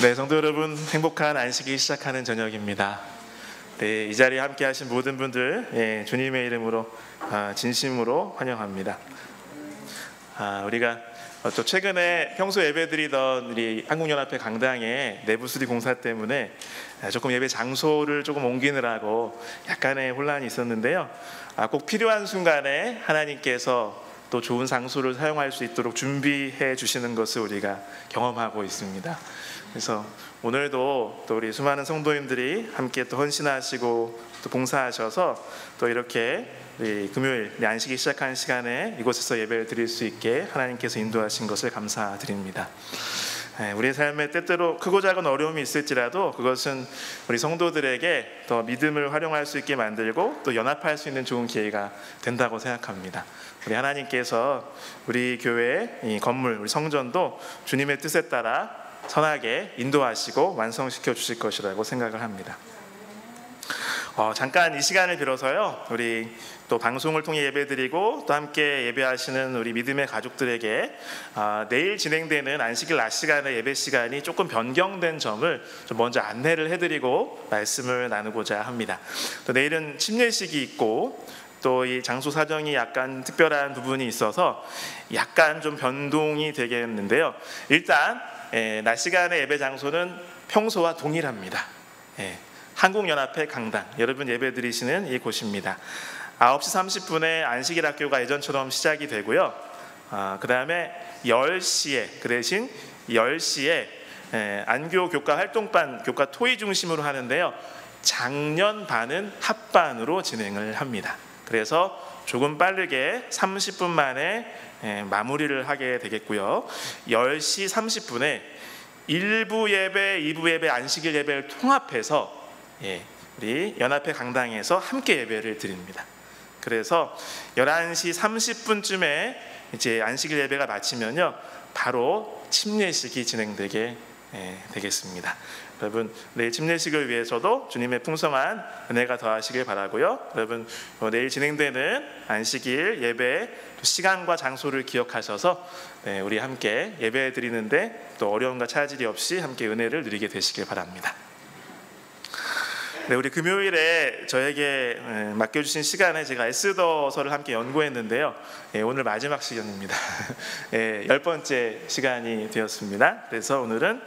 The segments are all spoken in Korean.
네, 성도 여러분, 행복한 안식일 시작하는 저녁입니다. 네, 이 자리에 함께 하신 모든 분들 주님의 이름으로 진심으로 환영합니다. 우리가 또 최근에 평소 예배드리던 우리 한국연합회 강당의 내부 수리 공사 때문에 조금 예배 장소를 조금 옮기느라고 약간의 혼란이 있었는데요. 꼭 필요한 순간에 하나님께서 또 좋은 장소를 사용할 수 있도록 준비해 주시는 것을 우리가 경험하고 있습니다. 그래서 오늘도 또 우리 수많은 성도님들이 함께 또 헌신하시고 또 봉사하셔서 또 이렇게 우리 금요일 안식일 시작하는 시간에 이곳에서 예배를 드릴 수 있게 하나님께서 인도하신 것을 감사드립니다. 우리의 삶에 때때로 크고 작은 어려움이 있을지라도 그것은 우리 성도들에게 더 믿음을 활용할 수 있게 만들고 또 연합할 수 있는 좋은 기회가 된다고 생각합니다. 우리 하나님께서 우리 교회 이 건물, 우리 성전도 주님의 뜻에 따라 선하게 인도하시고 완성시켜 주실 것이라고 생각을 합니다. 잠깐 이 시간을 빌어서요, 우리 또 방송을 통해 예배드리고 또 함께 예배하시는 우리 믿음의 가족들에게 내일 진행되는 안식일 낮 시간의 예배 시간이 조금 변경된 점을 좀 먼저 안내를 해드리고 말씀을 나누고자 합니다. 또 내일은 침례식이 있고 또 이 장소 사정이 약간 특별한 부분이 있어서 약간 좀 변동이 되겠는데요. 일단 낮 시간의 예배 장소는 평소와 동일합니다. 한국연합회 강당, 여러분 예배 드리시는 이 곳입니다. 9시 30분에 안식일 학교가 예전처럼 시작이 되고요. 그 다음에 10시에, 그 대신 10시에 안교 교과 활동반, 교과 토의 중심으로 하는데요. 작년 반은 합반으로 진행을 합니다. 그래서 조금 빠르게 30분 만에 마무리를 하게 되겠고요. 10시 30분에 1부 예배, 2부 예배, 안식일 예배를 통합해서 우리 연합회 강당에서 함께 예배를 드립니다. 그래서 11시 30분쯤에 이제 안식일 예배가 마치면요, 바로 침례식이 진행되게 되겠습니다. 여러분, 내일 침례식을 위해서도 주님의 풍성한 은혜가 더하시길 바라고요. 여러분, 내일 진행되는 안식일 예배 시간과 장소를 기억하셔서 우리 함께 예배 드리는데 또 어려움과 차질이 없이 함께 은혜를 누리게 되시길 바랍니다. 네, 우리 금요일에 저에게 맡겨주신 시간에 제가 에스더서를 함께 연구했는데요. 오늘 마지막 시간입니다. 10번째 시간이 되었습니다. 그래서 오늘은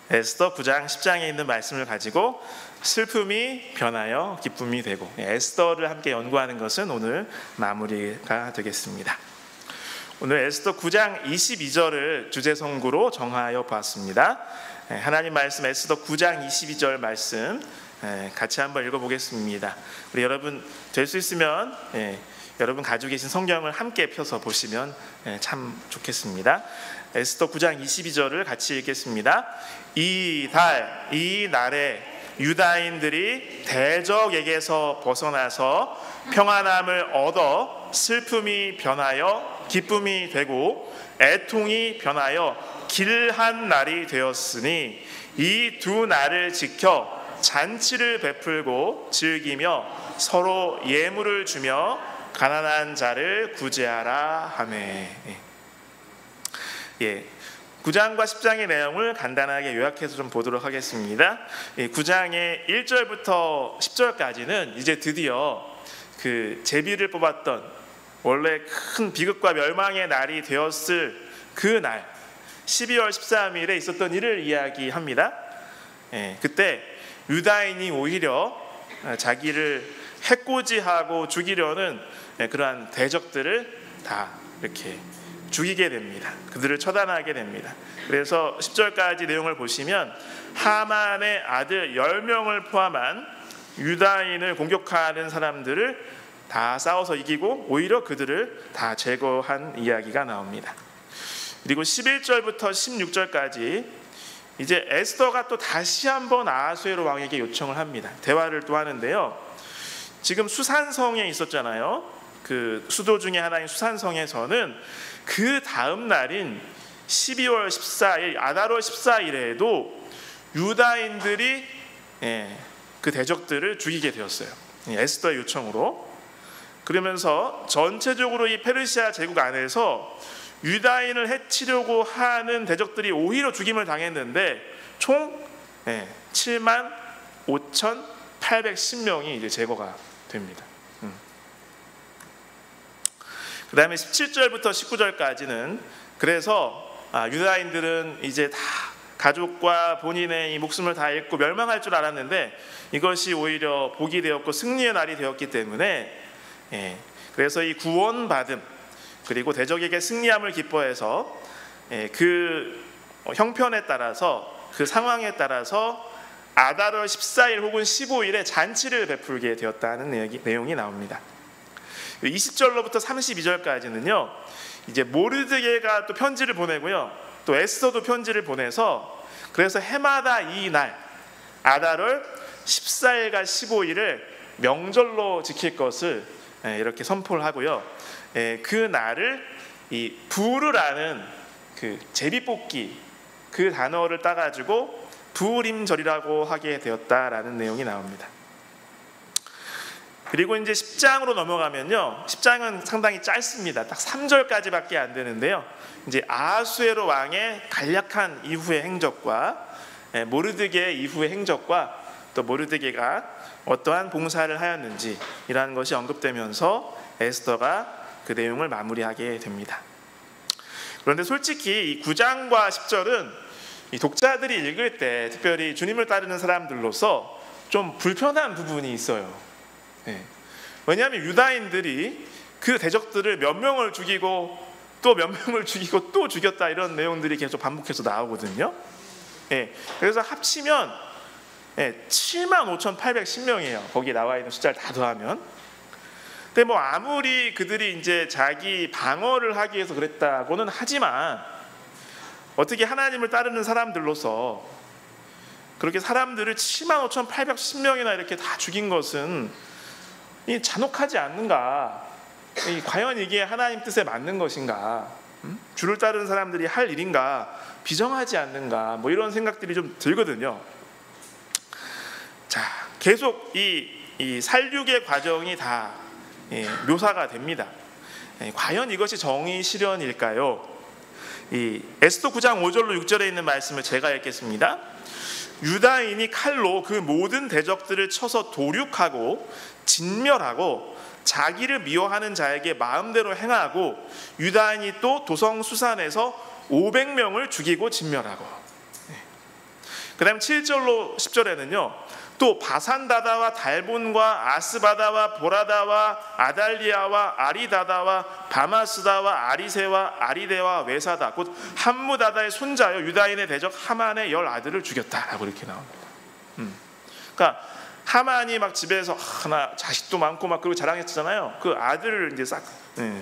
에스더 9장 10장에 있는 말씀을 가지고 슬픔이 변하여 기쁨이 되고, 에스더를 함께 연구하는 것은 오늘 마무리가 되겠습니다. 오늘 에스더 9장 22절을 주제 성구로 정하여 보았습니다. 하나님 말씀 에스더 9장 22절 말씀 같이 한번 읽어보겠습니다. 우리 여러분 될 수 있으면 여러분 가지고 계신 성경을 함께 펴서 보시면 참 좋겠습니다. 에스더 9장 22절을 같이 읽겠습니다. 이 날에 유다인들이 대적에게서 벗어나서 평안함을 얻어 슬픔이 변하여 기쁨이 되고 애통이 변하여 길한 날이 되었으니 이 두 날을 지켜 잔치를 베풀고 즐기며 서로 예물을 주며 가난한 자를 구제하라 하매. 9장과 10장의 내용을 간단하게 요약해서 좀 보도록 하겠습니다. 9장의 1절부터 10절까지는 이제 드디어 그 제비를 뽑았던 원래 큰 비극과 멸망의 날이 되었을 그 날 12월 13일에 있었던 일을 이야기합니다. 그때 유다인이 오히려 자기를 해코지하고 죽이려는 그러한 대적들을 다 이렇게 죽이게 됩니다. 그들을 처단하게 됩니다. 그래서 10절까지 내용을 보시면 하만의 아들 10명을 포함한 유다인을 공격하는 사람들을 다 싸워서 이기고 오히려 그들을 다 제거한 이야기가 나옵니다. 그리고 11절부터 16절까지 이제 에스더가 또 다시 한번 아하수에로 왕에게 요청을 합니다. 대화를 또 하는데요. 지금 수산성에 있었잖아요. 그 수도 중에 하나인 수산성에서는 그 다음 날인 12월 14일 아달월 14일에도 유다인들이 그 대적들을 죽이게 되었어요. 에스더의 요청으로. 그러면서 전체적으로 이 페르시아 제국 안에서 유다인을 해치려고 하는 대적들이 오히려 죽임을 당했는데 총 75,810명이 이제 제거가 됩니다. 그 다음에 17절부터 19절까지는 그래서 유다인들은 이제 다 가족과 본인의 이 목숨을 다 잃고 멸망할 줄 알았는데 이것이 오히려 복이 되었고 승리의 날이 되었기 때문에 그래서 이 구원받음 그리고 대적에게 승리함을 기뻐해서 그 형편에 따라서 그 상황에 따라서 아달월 14일 혹은 15일에 잔치를 베풀게 되었다는 내용이 나옵니다. 20절로부터 32절까지는요 이제 모르드게가 또 편지를 보내고요 또 에스더도 편지를 보내서 그래서 해마다 이 날 아달월 14일과 15일을 명절로 지킬 것을 이렇게 선포를 하고요 그 날을 이 부르라는 그 제비뽑기 그 단어를 따가지고 부림절이라고 하게 되었다라는 내용이 나옵니다. 그리고 이제 10장으로 넘어가면요 10장은 상당히 짧습니다. 딱 3절까지밖에 안 되는데요 이제 아하수에로 왕의 간략한 이후의 행적과 모르드게 이후의 행적과 또 모르드게가 어떠한 봉사를 하였는지 이라는 것이 언급되면서 에스더가 그 내용을 마무리하게 됩니다. 그런데 솔직히 이 9장과 10절은 이 독자들이 읽을 때 특별히 주님을 따르는 사람들로서 좀 불편한 부분이 있어요. 왜냐하면 유다인들이 그 대적들을 몇 명을 죽이고 또 몇 명을 죽이고 또 죽였다 이런 내용들이 계속 반복해서 나오거든요. 그래서 합치면 75,810명이에요. 거기 나와 있는 숫자를 다 더하면. 근데 뭐 아무리 그들이 이제 자기 방어를 하기 위해서 그랬다고는 하지만 어떻게 하나님을 따르는 사람들로서 그렇게 사람들을 75,810명이나 이렇게 다 죽인 것은 이 잔혹하지 않는가? 과연 이게 하나님 뜻에 맞는 것인가? 주를 따르는 사람들이 할 일인가? 비정하지 않는가? 뭐 이런 생각들이 좀 들거든요. 자, 계속 이 살육의 과정이 다 묘사가 됩니다. 과연 이것이 정의 실현일까요? 이 에스더 9장 5절로 6절에 있는 말씀을 제가 읽겠습니다. 유다인이 칼로 그 모든 대적들을 쳐서 도륙하고 진멸하고 자기를 미워하는 자에게 마음대로 행하고 유다인이 또 도성 수산에서 500명을 죽이고 진멸하고 그 다음 7절로 10절에는요 또 바산다다와 달본과 아스바다와 보라다와 아달리아와 아리다다와 바마스다와 아리세와 아리데와 외사다 곧 함무다다의 손자여 유다인의 대적 하만의 10 아들을 죽였다라고 이렇게 나옵니다. 그러니까 하만이 막 집에서 하나 자식도 많고 막 그리고 자랑했잖아요. 그 아들을 이제 싹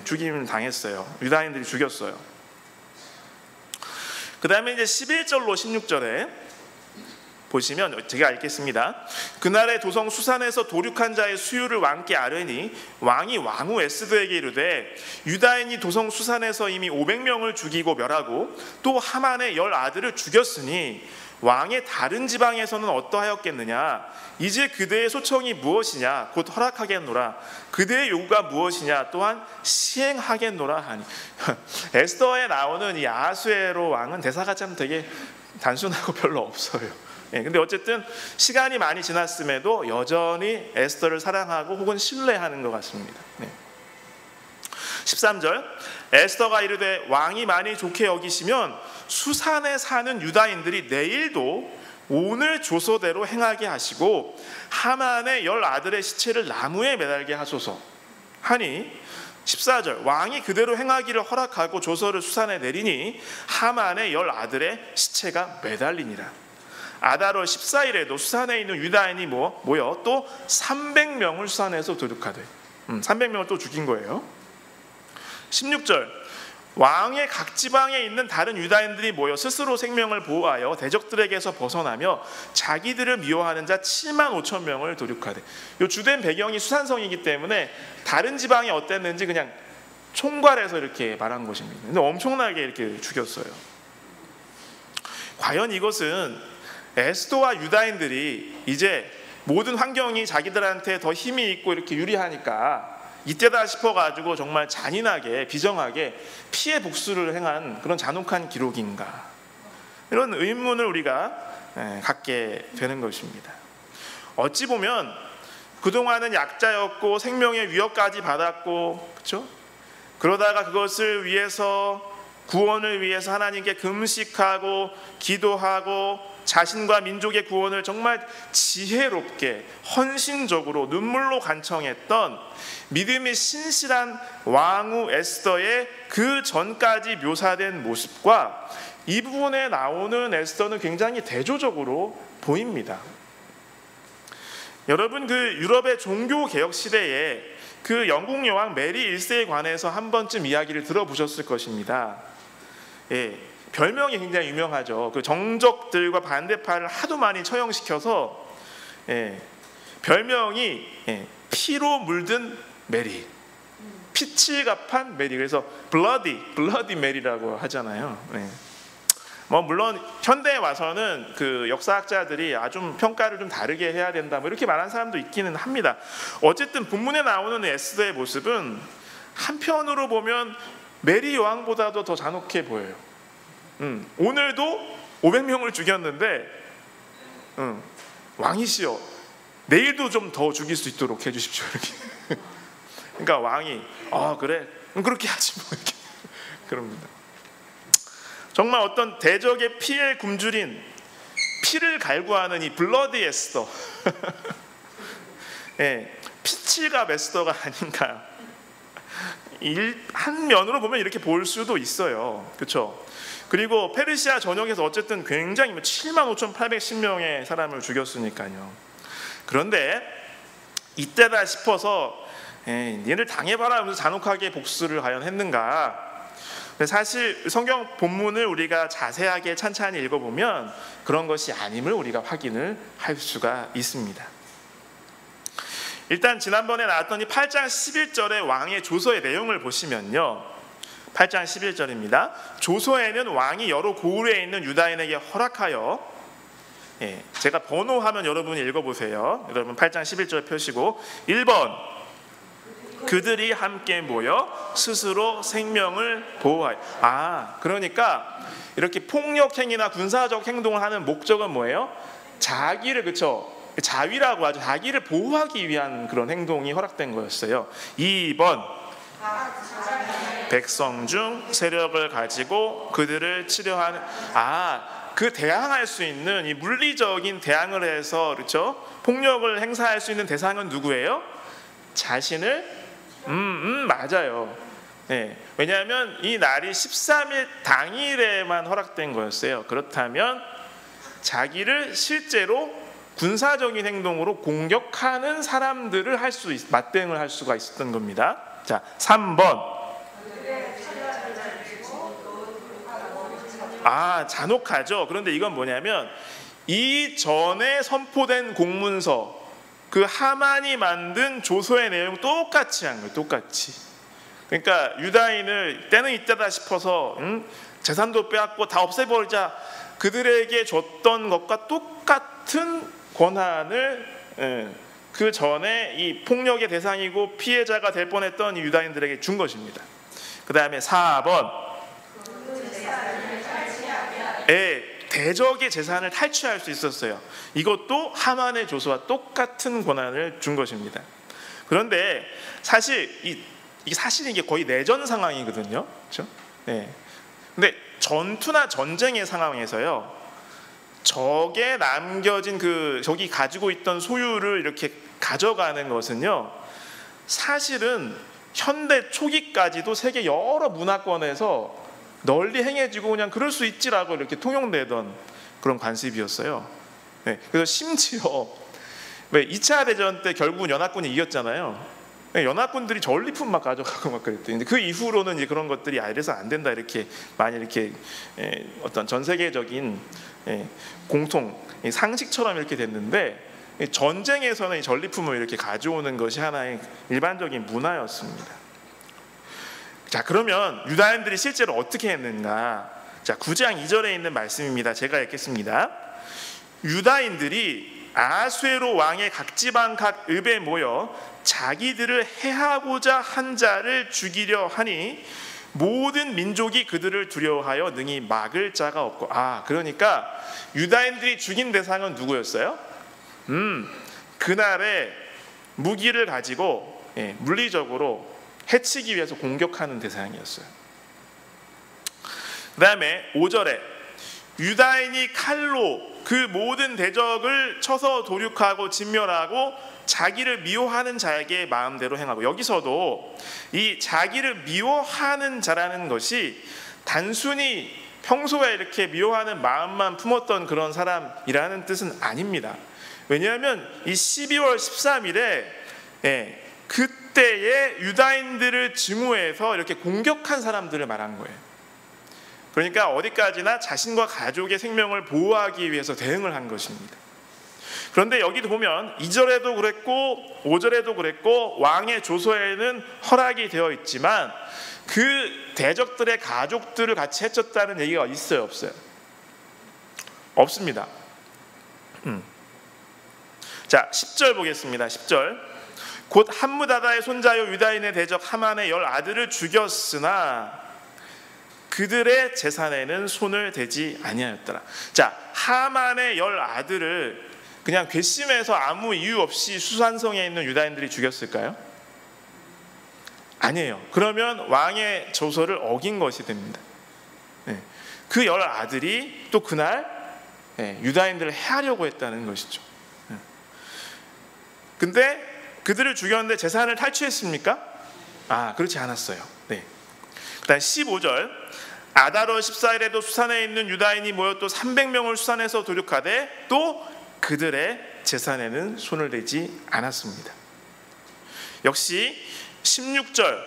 죽임 당했어요. 유다인들이 죽였어요. 그 다음에 이제 11절로 16절에 보시면 제가 읽겠습니다. 그날의 도성 수산에서 도륙한 자의 수유를 왕께 아뢰니 왕이 왕후 에스더에게 이르되 유다인이 도성 수산에서 이미 500명을 죽이고 멸하고 또 하만의 10 아들을 죽였으니 왕의 다른 지방에서는 어떠하였겠느냐? 이제 그대의 소청이 무엇이냐? 곧 허락하겠노라. 그대의 요구가 무엇이냐? 또한 시행하겠노라 하니. 에스더에 나오는 이 아하수에로 왕은 대사가 참 되게 단순하고 별로 없어요. 근데 어쨌든 시간이 많이 지났음에도 여전히 에스더를 사랑하고 혹은 신뢰하는 것 같습니다. 13절 에스더가 이르되 왕이 많이 좋게 여기시면 수산에 사는 유다인들이 내일도 오늘 조서대로 행하게 하시고 하만의 10 아들의 시체를 나무에 매달게 하소서 하니 14절 왕이 그대로 행하기를 허락하고 조서를 수산에 내리니 하만의 10 아들의 시체가 매달리니라. 아달월 14일에도 수산에 있는 유다인이 모여 또 300명을 수산에서 도륙하되 300명을 또 죽인 거예요. 16절 왕의 각 지방에 있는 다른 유다인들이 모여 스스로 생명을 보호하여 대적들에게서 벗어나며 자기들을 미워하는 자 75,000명을 도륙하되. 이 주된 배경이 수산성이기 때문에 다른 지방이 어땠는지 그냥 총괄해서 이렇게 말한 것입니다. 근데 엄청나게 이렇게 죽였어요. 과연 이것은 에스더와 유다인들이 이제 모든 환경이 자기들한테 더 힘이 있고 이렇게 유리하니까 이때다 싶어가지고 정말 잔인하게 비정하게 피해 복수를 행한 그런 잔혹한 기록인가? 이런 의문을 우리가 갖게 되는 것입니다. 어찌 보면 그동안은 약자였고 생명의 위협까지 받았고, 그렇죠? 그러다가 그것을 위해서, 구원을 위해서 하나님께 금식하고 기도하고 자신과 민족의 구원을 정말 지혜롭게 헌신적으로 눈물로 간청했던 믿음이 신실한 왕후 에스더의 그 전까지 묘사된 모습과 이 부분에 나오는 에스더는 굉장히 대조적으로 보입니다. 여러분, 그 유럽의 종교개혁 시대에 그 영국 여왕 메리 1세에 관해서 한 번쯤 이야기를 들어보셨을 것입니다. 별명이 굉장히 유명하죠. 그 정적들과 반대파를 하도 많이 처형시켜서 별명이 피로 물든 메리, 피칠갑한 메리. 그래서 블러디 메리라고 하잖아요. 물론 현대에 와서는 그 역사학자들이 좀 평가를 좀 다르게 해야 된다, 이렇게 말하는 사람도 있기는 합니다. 어쨌든 본문에 나오는 에스더의 모습은 한편으로 보면 메리 여왕보다도 더 잔혹해 보여요. 오늘도 500명을 죽였는데 왕이시여 내일도 좀 더 죽일 수 있도록 해주십시오, 이렇게. 그러니까 왕이 그래 그렇게 하지 뭐, 이렇게 그럽니다. 정말 어떤 대적의 피에 굶주린, 피를 갈구하는 이 블러디 에스더, 피칠갑 에스더가 아닌가, 한 면으로 보면 이렇게 볼 수도 있어요. 그렇죠? 그리고 페르시아 전역에서 어쨌든 굉장히 75,810명의 사람을 죽였으니까요. 그런데 이때다 싶어서 얘를 당해봐라 하면서 잔혹하게 복수를 과연 했는가? 사실 성경 본문을 우리가 자세하게 찬찬히 읽어보면 그런 것이 아님을 우리가 확인을 할 수가 있습니다. 일단 지난번에 나왔던 이 8장 11절의 왕의 조서의 내용을 보시면요, 8장 11절입니다. 조서에는 왕이 여러 고을에 있는 유다인에게 허락하여, 제가 번호하면 여러분이 읽어보세요. 여러분 8장 11절 펴시고, 1번 그들이 함께 모여 스스로 생명을 보호하여. 그러니까 이렇게 폭력 행위나 군사적 행동을 하는 목적은 뭐예요? 자기를, 그렇죠? 자위라고 하죠. 자기를 보호하기 위한 그런 행동이 허락된 거였어요. 2번 백성 중 세력을 가지고 그들을 치려하는, 그 대항할 수 있는 이 물리적인 대항을 해서, 그렇죠? 폭력을 행사할 수 있는 대상은 누구예요? 자신을 맞아요. 왜냐하면 이 날이 13일 당일에만 허락된 거였어요. 그렇다면 자기를 실제로 군사적인 행동으로 공격하는 사람들을 맞대응을 할 수가 있었던 겁니다. 자, 3번. 잔혹하죠. 그런데 이건 뭐냐면 이전에 선포된 공문서, 그 하만이 만든 조서의 내용 똑같이 한 거예요. 똑같이. 그러니까 유다인을 때는 이때다 싶어서 재산도 빼앗고 다 없애버리자, 그들에게 줬던 것과 똑같은 권한을 그 전에 이 폭력의 대상이고 피해자가 될 뻔했던 이 유다인들에게 준 것입니다. 그 다음에 4번. 대적의 재산을 탈취할 수 있었어요. 이것도 하만의 조서와 똑같은 권한을 준 것입니다. 그런데 사실 이게 거의 내전 상황이거든요. 그렇죠? 근데 전투나 전쟁의 상황에서요, 적에 남겨진 적이 가지고 있던 소유를 이렇게 가져가는 것은요, 사실은 현대 초기까지도 세계 여러 문화권에서 널리 행해지고 그냥 그럴 수 있지라고 이렇게 통용되던 그런 관습이었어요. 그래서 심지어 2차 대전 때 결국은 연합군이 이겼잖아요. 연합군들이 전리품 막 가져가고 막 그랬대요. 근데 그 이후로는 이제 그런 것들이 이래서 안 된다, 이렇게 많이 이렇게 어떤 전 세계적인 공통 상식처럼 이렇게 됐는데, 전쟁에서는 이 전리품을 이렇게 가져오는 것이 하나의 일반적인 문화였습니다. 자, 그러면 유다인들이 실제로 어떻게 했는가? 자, 9장 2절에 있는 말씀입니다. 제가 읽겠습니다. 유다인들이 아수에로 왕의 각 지방 각 읍에 모여 자기들을 해하고자 한 자를 죽이려 하니 모든 민족이 그들을 두려워하여 능히 막을 자가 없고. 그러니까 유다인들이 죽인 대상은 누구였어요? 그날에 무기를 가지고 물리적으로 해치기 위해서 공격하는 대상이었어요. 그 다음에 5절에 유다인이 칼로 그 모든 대적을 쳐서 도륙하고 진멸하고 자기를 미워하는 자에게 마음대로 행하고. 여기서도 이 자기를 미워하는 자라는 것이 단순히 평소에 이렇게 미워하는 마음만 품었던 그런 사람이라는 뜻은 아닙니다. 왜냐하면 이 12월 13일에 그때의 유다인들을 증오해서 이렇게 공격한 사람들을 말한 거예요. 그러니까 어디까지나 자신과 가족의 생명을 보호하기 위해서 대응을 한 것입니다. 그런데 여기도 보면 2절에도 그랬고 5절에도 그랬고 왕의 조서에는 허락이 되어 있지만 그 대적들의 가족들을 같이 해쳤다는 얘기가 있어요, 없어요? 없습니다. 자, 10절 보겠습니다. 10절. 곧 함므다다의 손자요 유다인의 대적 하만의 10 아들을 죽였으나 그들의 재산에는 손을 대지 아니하였더라. 자, 하만의 10 아들을 그냥 괘씸해서 아무 이유 없이 수산성에 있는 유다인들이 죽였을까요? 아니에요. 그러면 왕의 조서를 어긴 것이 됩니다. 그 10 아들이 또 그날 유다인들을 해하려고 했다는 것이죠. 근데 그들을 죽였는데 재산을 탈취했습니까? 그렇지 않았어요. 그다음 15절. 아다러 14일에도 수산에 있는 유다인이 모여 또 300명을 수산해서 도륙하되 또 그들의 재산에는 손을 대지 않았습니다. 역시 16절,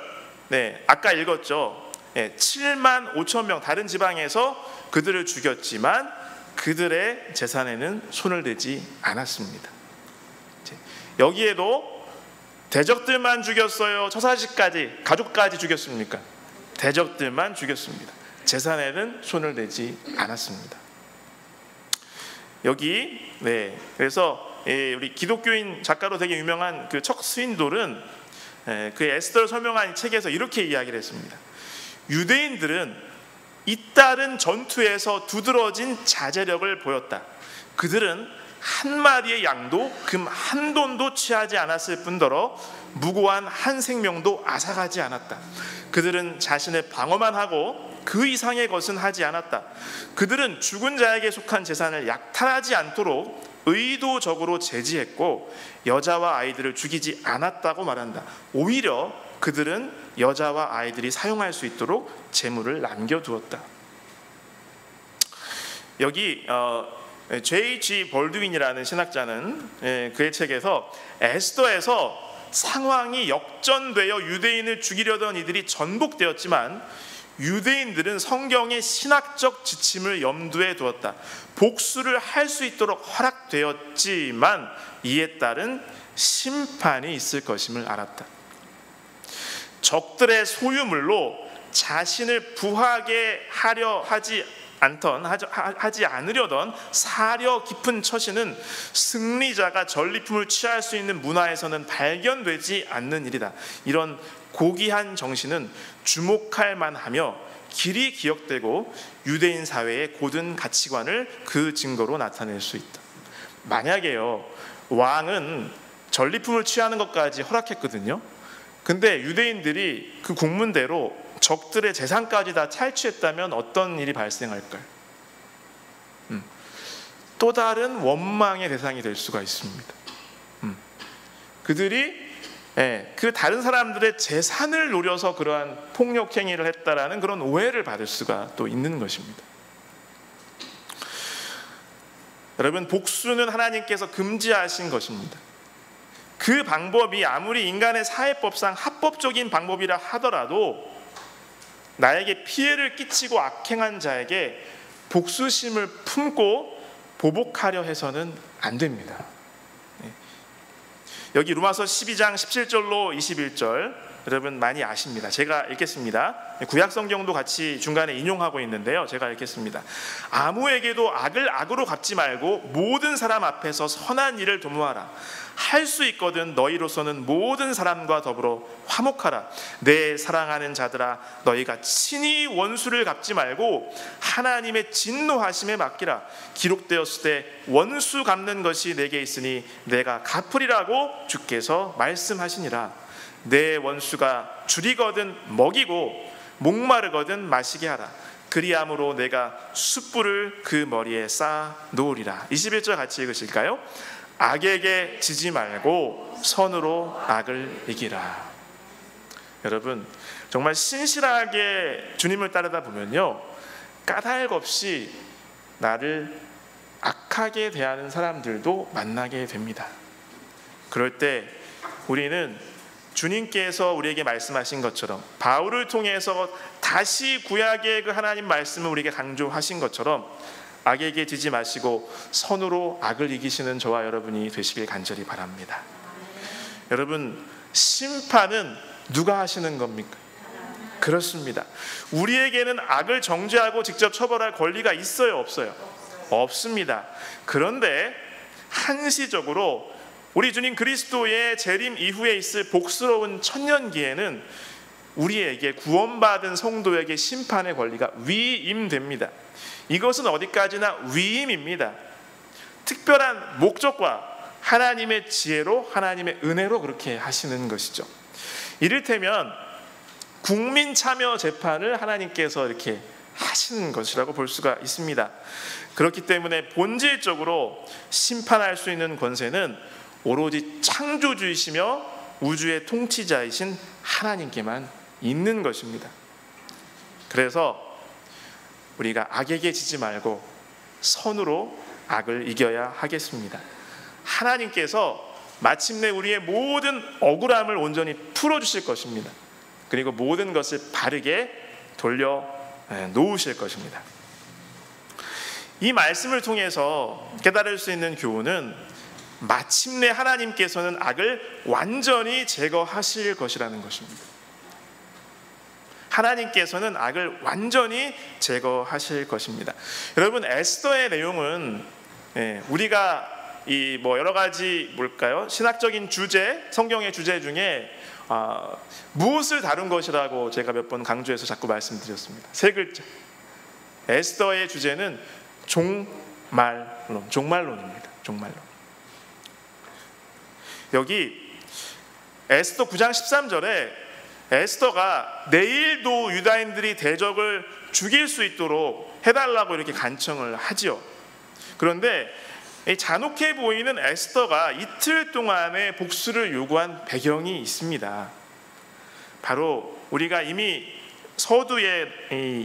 아까 읽었죠. 7만 5천 명 다른 지방에서 그들을 죽였지만 그들의 재산에는 손을 대지 않았습니다. 여기에도 대적들만 죽였어요? 처사식까지, 가족까지 죽였습니까? 대적들만 죽였습니다. 재산에는 손을 대지 않았습니다. 여기 그래서 우리 기독교인 작가로 되게 유명한 그 척 스윈돌은 그 에스더를 설명한 책에서 이렇게 이야기를 했습니다. 유대인들은 잇따른 전투에서 두드러진 자제력을 보였다. 그들은 한 마리의 양도 금 한 돈도 취하지 않았을 뿐더러 무고한 한 생명도 앗아가지 않았다. 그들은 자신의 방어만 하고 그 이상의 것은 하지 않았다. 그들은 죽은 자에게 속한 재산을 약탈하지 않도록 의도적으로 제지했고 여자와 아이들을 죽이지 않았다고 말한다. 오히려 그들은 여자와 아이들이 사용할 수 있도록 재물을 남겨두었다. 여기 J.G. 볼드윈이라는 신학자는 그의 책에서 에스더에서 상황이 역전되어 유대인을 죽이려던 이들이 전복되었지만 유대인들은 성경의 신학적 지침을 염두에 두었다. 복수를 할 수 있도록 허락되었지만 이에 따른 심판이 있을 것임을 알았다. 적들의 소유물로 자신을 부하게 하려 하지 않으려던 사려 깊은 처신은 승리자가 전리품을 취할 수 있는 문화에서는 발견되지 않는 일이다. 이런 고귀한 정신은 주목할 만하며 길이 기억되고 유대인 사회의 고든 가치관을 그 증거로 나타낼 수 있다. 만약에요, 왕은 전리품을 취하는 것까지 허락했거든요. 근데 유대인들이 그 국문대로 적들의 재산까지 다 탈취했다면 어떤 일이 발생할까요? 또 다른 원망의 대상이 될 수가 있습니다. 그들이 그 다른 사람들의 재산을 노려서 그러한 폭력 행위를 했다라는 그런 오해를 받을 수가 또 있는 것입니다. 여러분, 복수는 하나님께서 금지하신 것입니다. 그 방법이 아무리 인간의 사회법상 합법적인 방법이라 하더라도 나에게 피해를 끼치고 악행한 자에게 복수심을 품고 보복하려 해서는 안 됩니다. 여기 로마서 12장 17절로 21절 여러분 많이 아십니다. 제가 읽겠습니다. 구약 성경도 같이 중간에 인용하고 있는데요. 제가 읽겠습니다. 아무에게도 악을 악으로 갚지 말고 모든 사람 앞에서 선한 일을 도모하라. 할 수 있거든 너희로서는 모든 사람과 더불어 화목하라. 내 사랑하는 자들아, 너희가 친히 원수를 갚지 말고 하나님의 진노하심에 맡기라. 기록되었을 때 원수 갚는 것이 내게 있으니 내가 갚으리라고 주께서 말씀하시니라. 내 원수가 줄이거든 먹이고 목마르거든 마시게 하라. 그리함으로 내가 숯불을 그 머리에 쌓아 놓으리라. 21절 같이 읽으실까요? 악에게 지지 말고 선으로 악을 이기라. 여러분, 정말 신실하게 주님을 따르다 보면요, 까닭 없이 나를 악하게 대하는 사람들도 만나게 됩니다. 그럴 때 우리는 주님께서 우리에게 말씀하신 것처럼, 바울을 통해서 다시 구약의 그 하나님 말씀을 우리에게 강조하신 것처럼 악에게 지지 마시고 선으로 악을 이기시는 저와 여러분이 되시길 간절히 바랍니다. 여러분, 심판은 누가 하시는 겁니까? 그렇습니다. 우리에게는 악을 정죄하고 직접 처벌할 권리가 있어요, 없어요? 없습니다. 그런데 한시적으로 우리 주님 그리스도의 재림 이후에 있을 복스러운 천년기에는 우리에게 구원받은 성도에게 심판의 권리가 위임됩니다. 이것은 어디까지나 위임입니다. 특별한 목적과 하나님의 지혜로, 하나님의 은혜로 그렇게 하시는 것이죠. 이를테면 국민 참여 재판을 하나님께서 이렇게 하시는 것이라고 볼 수가 있습니다. 그렇기 때문에 본질적으로 심판할 수 있는 권세는 오로지 창조주이시며 우주의 통치자이신 하나님께만 있는 것입니다. 그래서 우리가 악에게 지지 말고 선으로 악을 이겨야 하겠습니다. 하나님께서 마침내 우리의 모든 억울함을 온전히 풀어주실 것입니다. 그리고 모든 것을 바르게 돌려 놓으실 것입니다. 이 말씀을 통해서 깨달을 수 있는 교훈은 마침내 하나님께서는 악을 완전히 제거하실 것이라는 것입니다. 하나님께서는 악을 완전히 제거하실 것입니다. 여러분, 에스더의 내용은 우리가 이 여러 가지 신학적인 주제, 성경의 주제 중에 무엇을 다룬 것이라고 제가 몇 번 강조해서 자꾸 말씀드렸습니다. 세 글자. 에스더의 주제는 종말론입니다. 종말론. 여기 에스더 9장 13절에 에스더가 내일도 유다인들이 대적을 죽일 수 있도록 해달라고 이렇게 간청을 하지요. 그런데 잔혹해 보이는 에스더가 이틀 동안의 복수를 요구한 배경이 있습니다. 바로 우리가 이미 서두의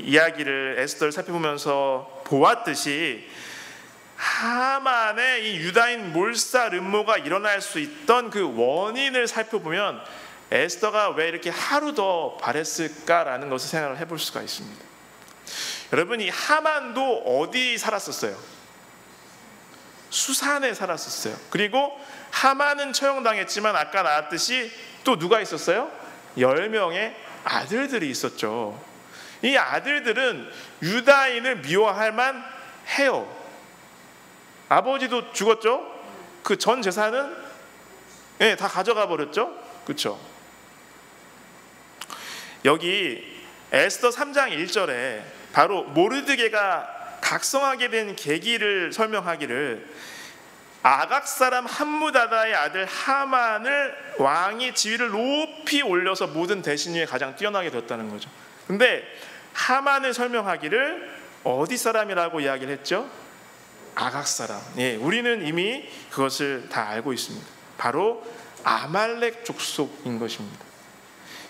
이야기를 에스더를 살펴보면서 보았듯이 하만의 이 유다인 몰살 음모가 일어날 수 있던 그 원인을 살펴보면 에스더가 왜 이렇게 하루 더 바랬을까라는 것을 생각을 해볼 수가 있습니다. 여러분, 이 하만도 어디 살았었어요? 수산에 살았었어요. 그리고 하만은 처형당했지만 아까 나왔듯이 또 누가 있었어요? 10명의 아들들이 있었죠. 이 아들들은 유다인을 미워할 만 해요. 아버지도 죽었죠? 그 전 재산은 다 가져가 버렸죠? 그렇죠? 여기 에스더 3장 1절에 바로 모르드게가 각성하게 된 계기를 설명하기를 아각 사람 함무다다의 아들 하만을 왕이 지위를 높이 올려서 모든 대신 위에 가장 뛰어나게 됐다는 거죠. 근데 하만을 설명하기를 어디 사람이라고 이야기를 했죠? 아각 사람. 우리는 이미 그것을 다 알고 있습니다. 바로 아말렉 족속인 것입니다.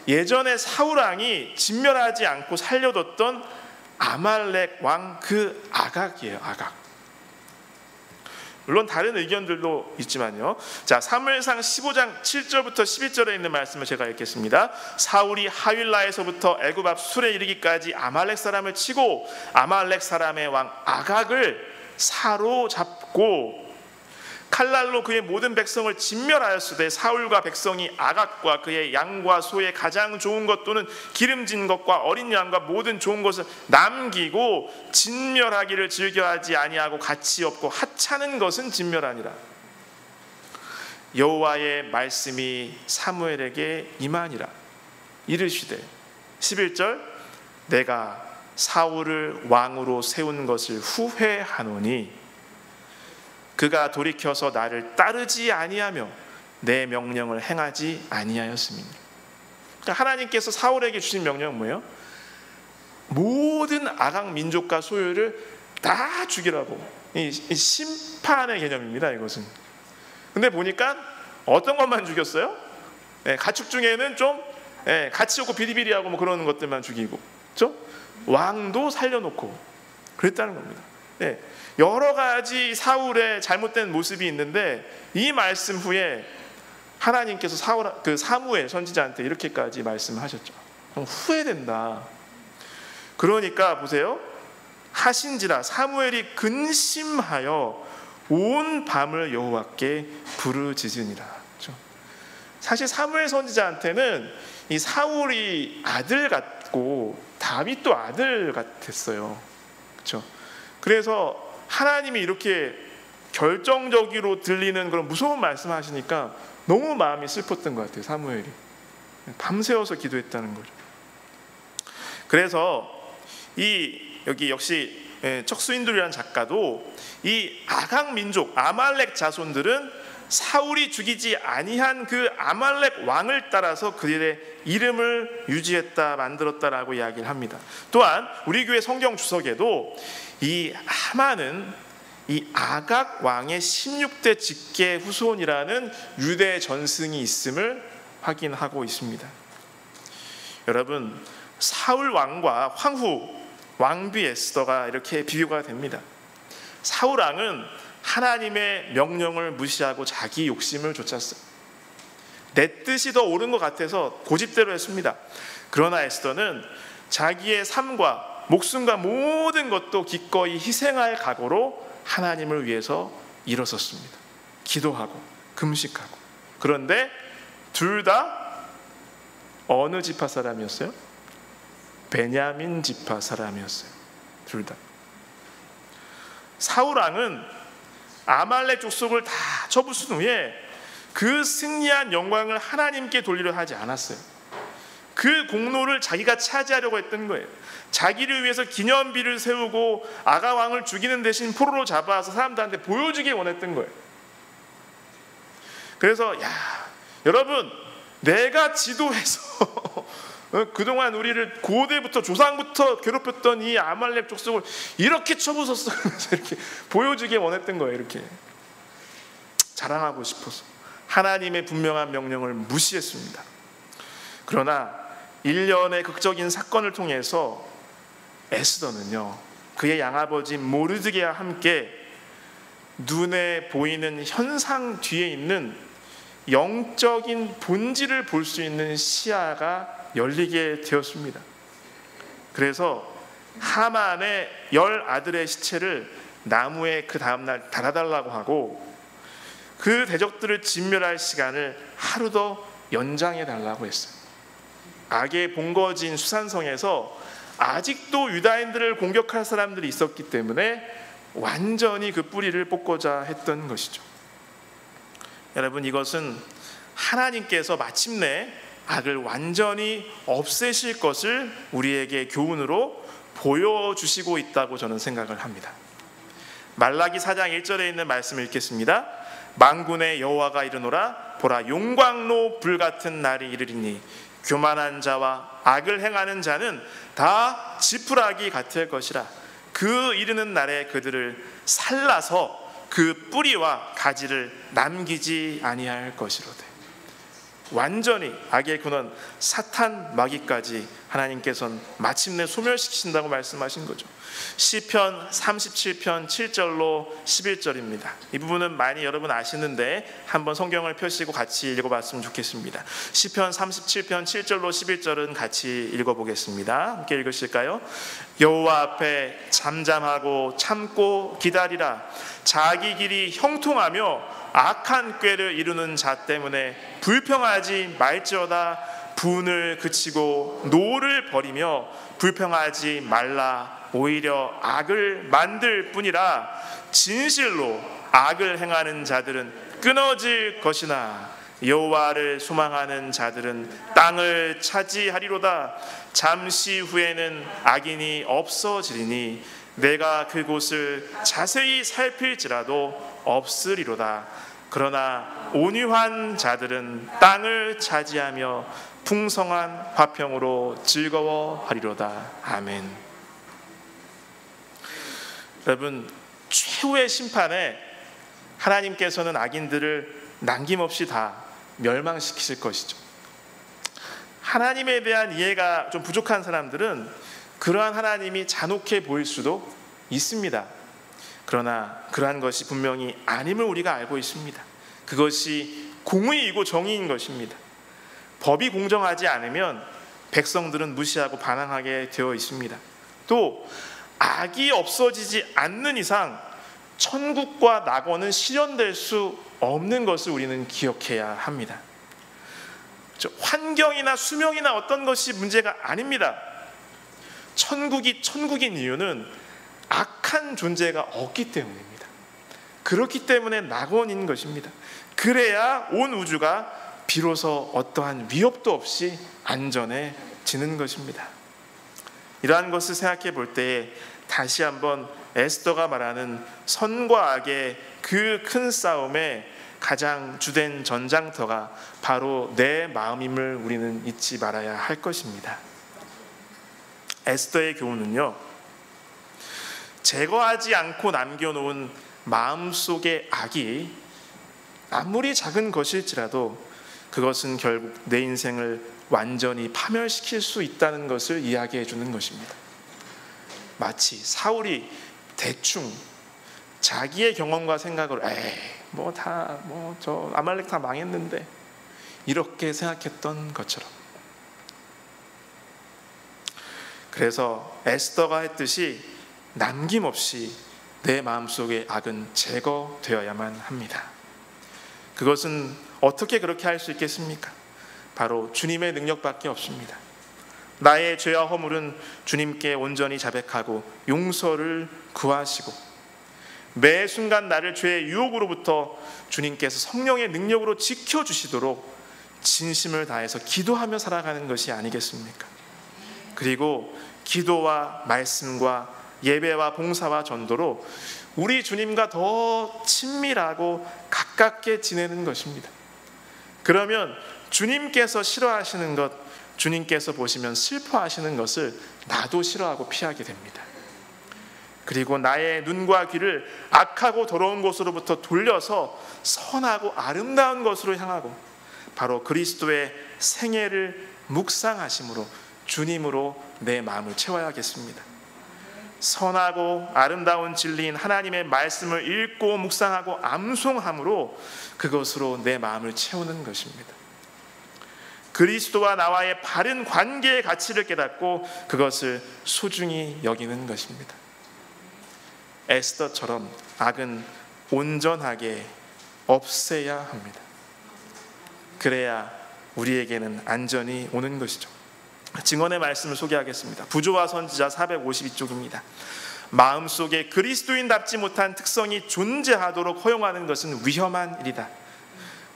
예전에 사울 왕이 진멸하지 않고 살려뒀던 아말렉 왕 그 아각이에요. 아각. 물론 다른 의견들도 있지만요. 자, 사무엘상 15장 7절부터 11절에 있는 말씀을 제가 읽겠습니다. 사울이 하윌라에서부터 애굽 앞 술에 이르기까지 아말렉 사람을 치고 아말렉 사람의 왕 아각을 사로잡고 칼날로 그의 모든 백성을 진멸하였으되 사울과 백성이 아각과 그의 양과 소의 가장 좋은 것 또는 기름진 것과 어린 양과 모든 좋은 것을 남기고 진멸하기를 즐겨하지 아니하고 가치 없고 하찮은 것은 진멸하니라. 여호와의 말씀이 사무엘에게 임하니라. 이르시되 11절 내가 사울을 왕으로 세운 것을 후회하노니 그가 돌이켜서 나를 따르지 아니하며 내 명령을 행하지 아니하였음이니. 그러니까 하나님께서 사울에게 주신 명령은 뭐예요? 모든 아각 민족과 소유를 다 죽이라고. 이 심판의 개념입니다, 이것은. 근데 보니까 어떤 것만 죽였어요? 가축 중에는 좀 가치 없고 비리비리하고 뭐 그런 것들만 죽이고, 그렇죠? 왕도 살려놓고 그랬다는 겁니다. 여러 가지 사울의 잘못된 모습이 있는데 이 말씀 후에 하나님께서 사무엘 선지자한테 이렇게까지 말씀하셨죠. 후회된다. 그러니까 보세요. 하신지라 사무엘이 근심하여 온 밤을 여호와께 부르짖으니라. 그렇죠? 사실 사무엘 선지자한테는 이 사울이 아들 같고 다윗도 아들 같았어요. 그렇죠? 그래서 하나님이 이렇게 결정적으로 들리는 그런 무서운 말씀하시니까 너무 마음이 슬펐던 것 같아요. 사무엘이 밤새워서 기도했다는 거죠. 그래서 여기 역시 척수인들이라는 작가도 이 아각 민족 아말렉 자손들은 사울이 죽이지 아니한 그 아말렉 왕을 따라서 그들의 이름을 유지했다, 만들었다라고 이야기를 합니다. 또한 우리 교회 성경 주석에도 이 하만은 이 아각 왕의 16대 직계 후손이라는 유대 전승이 있음을 확인하고 있습니다. 여러분, 사울 왕과 황후 왕비 에스더가 이렇게 비교가 됩니다. 사울 왕은 하나님의 명령을 무시하고 자기 욕심을 좇았어요. 내 뜻이 더 옳은 것 같아서 고집대로 했습니다. 그러나 에스더는 자기의 삶과 목숨과 모든 것도 기꺼이 희생할 각오로 하나님을 위해서 일어섰습니다. 기도하고 금식하고. 그런데 둘 다 어느 지파 사람이었어요? 베냐민 지파 사람이었어요. 둘 다. 사울 왕은 아말렉 족속을 다 쳐부순 후에 그 승리한 영광을 하나님께 돌리려 하지 않았어요. 그 공로를 자기가 차지하려고 했던 거예요. 자기를 위해서 기념비를 세우고 아가 왕을 죽이는 대신 포로로 잡아서 사람들한테 보여주기 원했던 거예요. 그래서 여러분, 내가 지도해서 그동안 우리를 고대부터 조상부터 괴롭혔던 이 아말렉 족속을 이렇게 쳐부쉈어. 그러면서 이렇게 보여주기 원했던 거예요. 이렇게 자랑하고 싶어서 하나님의 분명한 명령을 무시했습니다. 그러나 일련의 극적인 사건을 통해서 에스더는요, 그의 양아버지 모르드게와 함께 눈에 보이는 현상 뒤에 있는 영적인 본질을 볼 수 있는 시야가 열리게 되었습니다. 그래서 하만의 10 아들의 시체를 나무에 그 다음날 달아달라고 하고 그 대적들을 진멸할 시간을 하루 더 연장해 달라고 했어요. 악의 본거지인 수산성에서 아직도 유다인들을 공격할 사람들이 있었기 때문에 완전히 그 뿌리를 뽑고자 했던 것이죠. 여러분, 이것은 하나님께서 마침내 악을 완전히 없애실 것을 우리에게 교훈으로 보여주시고 있다고 저는 생각을 합니다. 말라기 4장 1절에 있는 말씀을 읽겠습니다. 만군의 여호와가 이르노라, 보라, 용광로 불같은 날이 이르리니 교만한 자와 악을 행하는 자는 다 지푸라기 같을 것이라. 그 이르는 날에 그들을 살라서 그 뿌리와 가지를 남기지 아니할 것이로되. 완전히 악의 근원 사탄 마귀까지 하나님께서는 마침내 소멸시키신다고 말씀하신 거죠. 시편 37편 7절로 11절입니다. 이 부분은 많이 여러분 아시는데 한번 성경을 펴시고 같이 읽어봤으면 좋겠습니다. 시편 37편 7절로 11절은 같이 읽어보겠습니다. 함께 읽으실까요? 여호와 앞에 잠잠하고 참고 기다리라. 자기 길이 형통하며 악한 꾀를 이루는 자 때문에 불평하지 말지어다. 분을 그치고 노를 버리며 불평하지 말라. 오히려 악을 만들 뿐이라. 진실로 악을 행하는 자들은 끊어질 것이나 여호와를 소망하는 자들은 땅을 차지하리로다. 잠시 후에는 악인이 없어지리니 내가 그곳을 자세히 살필지라도 없으리로다. 그러나 온유한 자들은 땅을 차지하며 풍성한 화평으로 즐거워하리로다. 아멘. 여러분, 최후의 심판에 하나님께서는 악인들을 남김없이 다 멸망시키실 것이죠. 하나님에 대한 이해가 좀 부족한 사람들은 그러한 하나님이 잔혹해 보일 수도 있습니다. 그러나 그러한 것이 분명히 아님을 우리가 알고 있습니다. 그것이 공의이고 정의인 것입니다. 법이 공정하지 않으면 백성들은 무시하고 반항하게 되어 있습니다. 또 악이 없어지지 않는 이상 천국과 낙원은 실현될 수 없는 것을 우리는 기억해야 합니다. 환경이나 수명이나 어떤 것이 문제가 아닙니다. 천국이 천국인 이유는 악한 존재가 없기 때문입니다. 그렇기 때문에 낙원인 것입니다. 그래야 온 우주가 비로소 어떠한 위협도 없이 안전해지는 것입니다. 이러한 것을 생각해 볼 때에 다시 한번 에스더가 말하는 선과 악의 그 큰 싸움에 가장 주된 전장터가 바로 내 마음임을 우리는 잊지 말아야 할 것입니다. 에스더의 교훈은요, 제거하지 않고 남겨놓은 마음속의 악이 아무리 작은 것일지라도 그것은 결국 내 인생을 완전히 파멸시킬 수 있다는 것을 이야기해 주는 것입니다. 마치 사울이 대충 자기의 경험과 생각으로 저 아말렉 다 망했는데 이렇게 생각했던 것처럼, 그래서 에스더가 했듯이 남김없이 내 마음속의 악은 제거되어야만 합니다. 그것은 어떻게 그렇게 할 수 있겠습니까? 바로 주님의 능력밖에 없습니다. 나의 죄와 허물은 주님께 온전히 자백하고 용서를 구하시고 매 순간 나를 죄의 유혹으로부터 주님께서 성령의 능력으로 지켜주시도록 진심을 다해서 기도하며 살아가는 것이 아니겠습니까? 그리고 기도와 말씀과 예배와 봉사와 전도로 우리 주님과 더 친밀하고 가깝게 지내는 것입니다. 그러면 주님께서 싫어하시는 것, 주님께서 보시면 슬퍼하시는 것을 나도 싫어하고 피하게 됩니다. 그리고 나의 눈과 귀를 악하고 더러운 곳으로부터 돌려서 선하고 아름다운 것으로 향하고 바로 그리스도의 생애를 묵상하심으로 주님으로 내 마음을 채워야겠습니다. 선하고 아름다운 진리인 하나님의 말씀을 읽고 묵상하고 암송함으로 그것으로 내 마음을 채우는 것입니다. 그리스도와 나와의 바른 관계의 가치를 깨닫고 그것을 소중히 여기는 것입니다. 에스더처럼 악은 온전하게 없애야 합니다. 그래야 우리에게는 안전이 오는 것이죠. 증언의 말씀을 소개하겠습니다. 부조와 선지자 452쪽입니다. 마음속에 그리스도인답지 못한 특성이 존재하도록 허용하는 것은 위험한 일이다.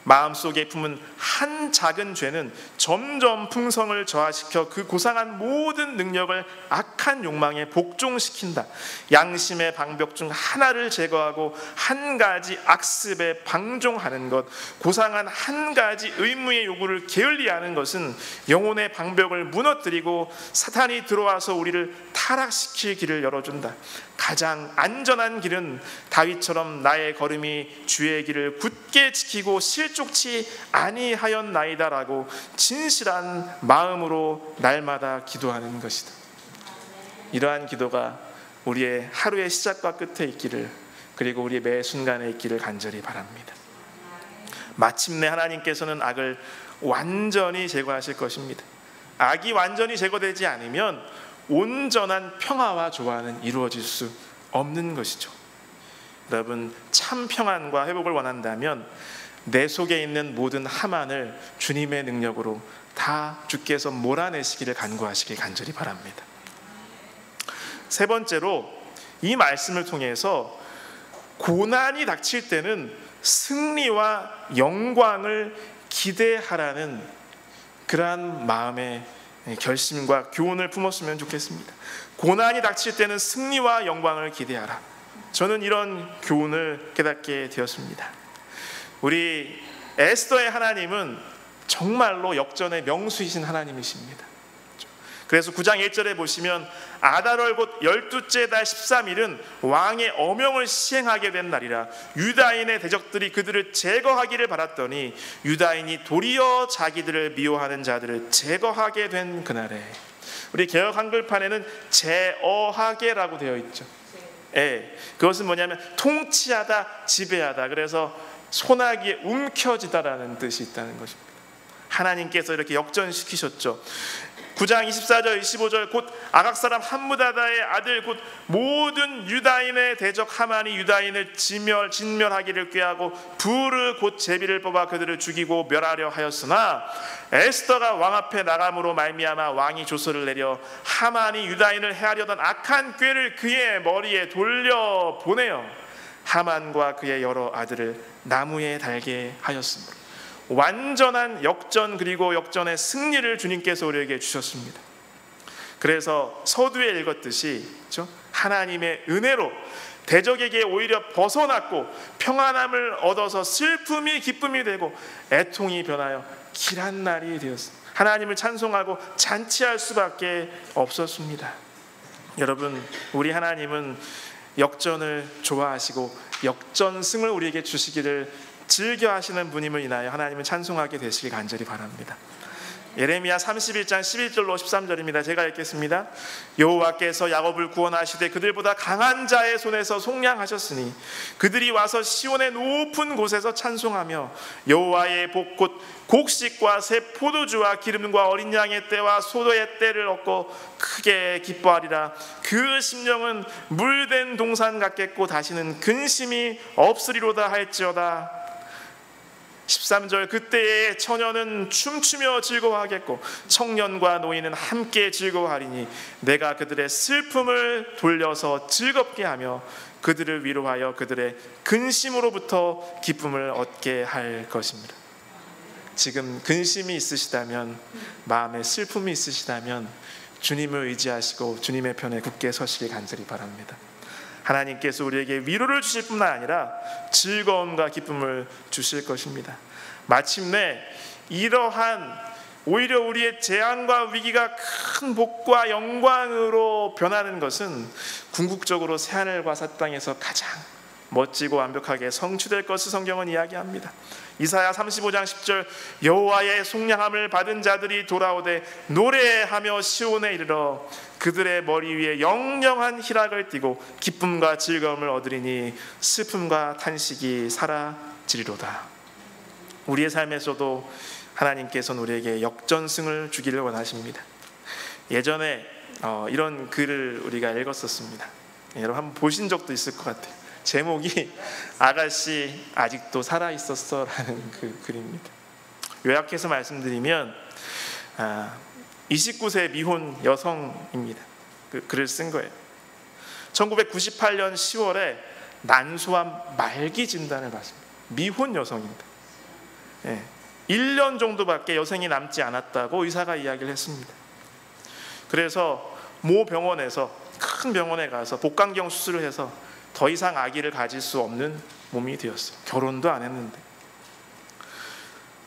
마음속에 품은 한 작은 죄는 점점 풍성을 저하시켜 그 고상한 모든 능력을 악한 욕망에 복종시킨다. 양심의 방벽 중 하나를 제거하고 한 가지 악습에 방종하는 것, 고상한 한 가지 의무의 요구를 게을리하는 것은 영혼의 방벽을 무너뜨리고 사탄이 들어와서 우리를 타락시킬 길을 열어준다. 가장 안전한 길은 다윗처럼 나의 걸음이 주의 길을 굳게 지키고 실족치 아니하였나이다라고 진실한 마음으로 날마다 기도하는 것이다. 이러한 기도가 우리의 하루의 시작과 끝에 있기를, 그리고 우리의 매 순간에 있기를 간절히 바랍니다. 마침내 하나님께서는 악을 완전히 제거하실 것입니다. 악이 완전히 제거되지 않으면 온전한 평화와 조화는 이루어질 수 없는 것이죠. 여러분, 참 평안과 회복을 원한다면 내 속에 있는 모든 함안을 주님의 능력으로 다 주께서 몰아내시기를 간구하시길 간절히 바랍니다. 세 번째로, 이 말씀을 통해서 고난이 닥칠 때는 승리와 영광을 기대하라는 그러한 마음의 결심과 교훈을 품었으면 좋겠습니다. 고난이 닥칠 때는 승리와 영광을 기대하라. 저는 이런 교훈을 깨닫게 되었습니다. 우리 에스더의 하나님은 정말로 역전의 명수이신 하나님이십니다. 그래서 9장 1절에 보시면 아달월 곧 12째 달 13일은 왕의 어명을 시행하게 된 날이라 유다인의 대적들이 그들을 제거하기를 바랐더니 유다인이 도리어 자기들을 미워하는 자들을 제거하게 된 그날에, 우리 개역 한글판에는 제어하게라고 되어 있죠. 그것은 뭐냐면 통치하다, 지배하다. 그래서 소나기에 움켜쥐다라는 뜻이 있다는 것입니다. 하나님께서 이렇게 역전시키셨죠. 9장 24절 25절 곧 아각 사람 함무다다의 아들 곧 모든 유다인의 대적 하만이 유다인을 진멸하기를 꾀하고 부르 곧 제비를 뽑아 그들을 죽이고 멸하려 하였으나 에스더가 왕 앞에 나감으로 말미암아 왕이 조서를 내려 하만이 유다인을 해하려던 악한 꾀를 그의 머리에 돌려 보내어 하만과 그의 여러 아들을 나무에 달게 하였으므로 완전한 역전, 그리고 역전의 승리를 주님께서 우리에게 주셨습니다. 그래서 서두에 읽었듯이, 그렇죠? 하나님의 은혜로 대적에게 오히려 벗어났고 평안함을 얻어서 슬픔이 기쁨이 되고 애통이 변하여 길한 날이 되었습니다. 하나님을 찬송하고 잔치할 수밖에 없었습니다. 여러분, 우리 하나님은 역전을 좋아하시고 역전승을 우리에게 주시기를 즐겨 하시는 분임을 인하여 하나님을 찬송하게 되시길 간절히 바랍니다. 예레미야 31장 11절로 13절입니다. 제가 읽겠습니다. 여호와께서 야곱을 구원하시되 그들보다 강한 자의 손에서 속량하셨으니 그들이 와서 시온의 높은 곳에서 찬송하며 여호와의 복 곧 곡식과 새 포도주와 기름과 어린 양의 때와 소도의 때를 얻고 크게 기뻐하리라. 그 심령은 물된 동산 같겠고 다시는 근심이 없으리로다 할지어다. 13절 그때의 처녀는 춤추며 즐거워하겠고 청년과 노인은 함께 즐거워하리니 내가 그들의 슬픔을 돌려서 즐겁게 하며 그들을 위로하여 그들의 근심으로부터 기쁨을 얻게 할 것입니다. 지금 근심이 있으시다면, 마음에 슬픔이 있으시다면 주님을 의지하시고 주님의 편에 굳게 서시길 간절히 바랍니다. 하나님께서 우리에게 위로를 주실 뿐만 아니라 즐거움과 기쁨을 주실 것입니다. 마침내 이러한 오히려 우리의 재앙과 위기가 큰 복과 영광으로 변하는 것은 궁극적으로 새하늘과 새 땅에서 가장 멋지고 완벽하게 성취될 것을 성경은 이야기합니다. 이사야 35장 10절 여호와의 속량함을 받은 자들이 돌아오되 노래하며 시온에 이르러 그들의 머리 위에 영영한 희락을 띠고 기쁨과 즐거움을 얻으리니 슬픔과 탄식이 사라지리로다. 우리의 삶에서도 하나님께서는 우리에게 역전승을 주기를 원하십니다. 예전에 이런 글을 우리가 읽었었습니다. 여러분 한번 보신 적도 있을 것 같아요. 제목이 아가씨 아직도 살아있었어 라는 그 글입니다. 요약해서 말씀드리면 29세 미혼 여성입니다. 그 글을 쓴 거예요. 1998년 10월에 난소암 말기 진단을 받습니다. 미혼 여성입니다. 1년 정도밖에 여생이 남지 않았다고 의사가 이야기를 했습니다. 그래서 모 병원에서, 큰 병원에 가서 복강경 수술을 해서 더 이상 아기를 가질 수 없는 몸이 되었어요. 결혼도 안 했는데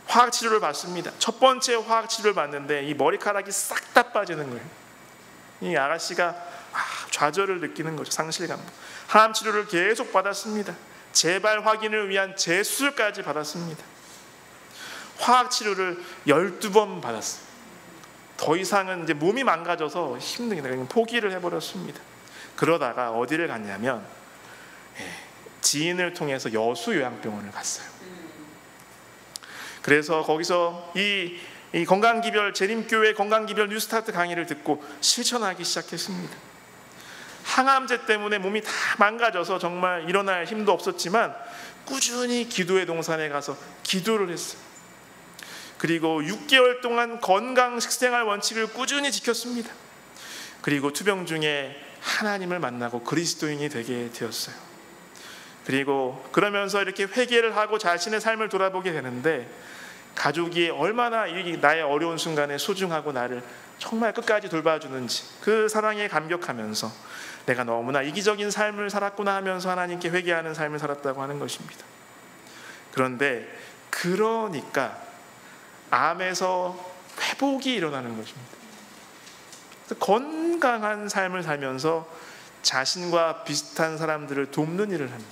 화학치료를 받습니다. 첫 번째 화학치료를 받는데 이 머리카락이 싹 다 빠지는 거예요. 이 아가씨가 좌절을 느끼는 거죠. 상실감. 항암치료를 계속 받았습니다. 재발 확인을 위한 재수술까지 받았습니다. 화학 치료를 12번 받았어요. 더 이상은 이제 몸이 망가져서 힘들게 그냥 포기를 해버렸습니다. 그러다가 어디를 갔냐면 지인을 통해서 여수 요양병원을 갔어요. 그래서 거기서 이 건강기별 재림교회 건강기별 뉴스타트 강의를 듣고 실천하기 시작했습니다. 항암제 때문에 몸이 다 망가져서 정말 일어날 힘도 없었지만 꾸준히 기도의 동산에 가서 기도를 했어요. 그리고 6개월 동안 건강 식생활 원칙을 꾸준히 지켰습니다. 그리고 투병 중에 하나님을 만나고 그리스도인이 되게 되었어요. 그리고 그러면서 이렇게 회개를 하고 자신의 삶을 돌아보게 되는데 가족이 얼마나 나의 어려운 순간에 소중하고 나를 정말 끝까지 돌봐주는지 그 사랑에 감격하면서 내가 너무나 이기적인 삶을 살았구나 하면서 하나님께 회개하는 삶을 살았다고 하는 것입니다. 그런데 그러니까 암에서 회복이 일어나는 것입니다. 건강한 삶을 살면서 자신과 비슷한 사람들을 돕는 일을 합니다.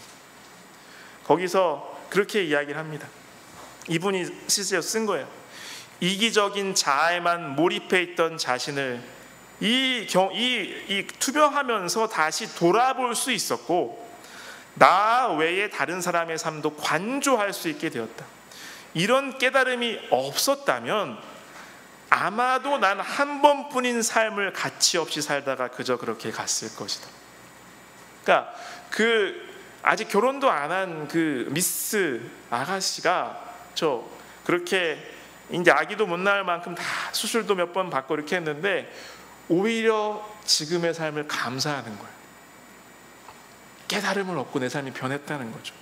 거기서 그렇게 이야기를 합니다. 이분이 실제로 쓴 거예요. 이기적인 자아에만 몰입해 있던 자신을 이 투병하면서 다시 돌아볼 수 있었고 나 외에 다른 사람의 삶도 관조할 수 있게 되었다. 이런 깨달음이 없었다면 아마도 난 한 번뿐인 삶을 가치 없이 살다가 그저 그렇게 갔을 것이다. 그러니까 아직 결혼도 안 한 그 미스 아가씨가 그렇게 이제 아기도 못 낳을 만큼 다 수술도 몇 번 받고 이렇게 했는데 오히려 지금의 삶을 감사하는 거예요. 깨달음을 얻고 내 삶이 변했다는 거죠.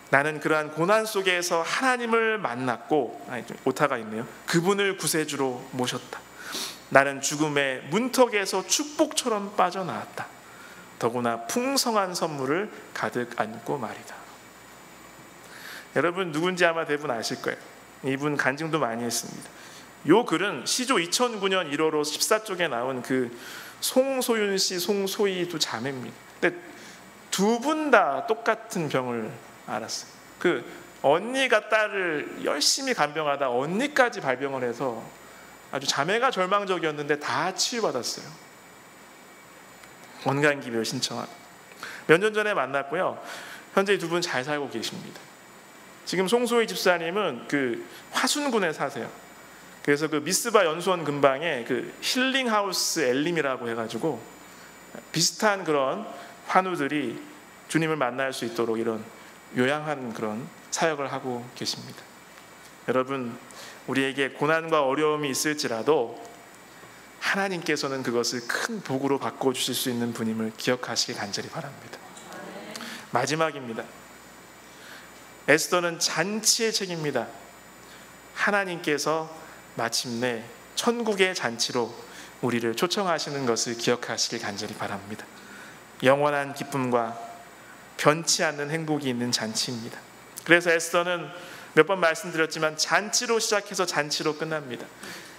나는 그러한 고난 속에서 하나님을 만났고 좀 오타가 있네요. 그분을 구세주로 모셨다. 나는 죽음의 문턱에서 축복처럼 빠져나왔다. 더구나 풍성한 선물을 가득 안고 말이다. 여러분 누군지 아마 대부분 아실 거예요. 이분 간증도 많이 했습니다. 이 글은 시조 2009년 1호로 14쪽에 나온 그 송소윤 씨, 송소희 두 자매입니다. 근데 두 분 다 똑같은 병을 알았어요. 그 언니가 딸을 열심히 간병하다 언니까지 발병을 해서 아주 자매가 절망적이었는데 다 치유받았어요. 건강기별 신청하고 몇 년 전에 만났고요. 현재 두 분 잘 살고 계십니다. 지금 송소희 집사님은 그 화순군에 사세요. 그래서 그 미스바 연수원 근방에 그 힐링하우스 엘림이라고 해가지고 비슷한 그런 환우들이 주님을 만날 수 있도록 이런 요양한 그런 사역을 하고 계십니다. 여러분 우리에게 고난과 어려움이 있을지라도 하나님께서는 그것을 큰 복으로 바꿔주실 수 있는 분임을 기억하시기 간절히 바랍니다. 마지막입니다. 에스더는 잔치의 책입니다. 하나님께서 마침내 천국의 잔치로 우리를 초청하시는 것을 기억하시길 간절히 바랍니다. 영원한 기쁨과 변치 않는 행복이 있는 잔치입니다. 그래서 에스더는 몇 번 말씀드렸지만 잔치로 시작해서 잔치로 끝납니다.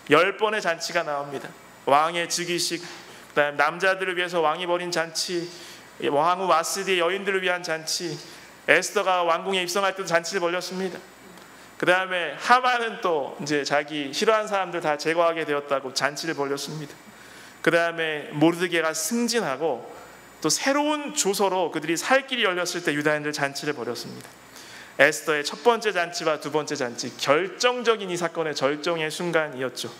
10번의 잔치가 나옵니다. 왕의 즉위식, 그다음 남자들을 위해서 왕이 벌인 잔치, 왕후 와스디의 여인들을 위한 잔치, 에스더가 왕궁에 입성할 때도 잔치를 벌였습니다. 그 다음에 하만은 또 이제 자기 싫어하는 사람들 다 제거하게 되었다고 잔치를 벌였습니다. 그 다음에 모르드게가 승진하고 또 새로운 조서로 그들이 살 길이 열렸을 때 유다인들 잔치를 벌였습니다. 에스더의 첫 번째 잔치와 두 번째 잔치, 결정적인 이 사건의 절정의 순간이었죠.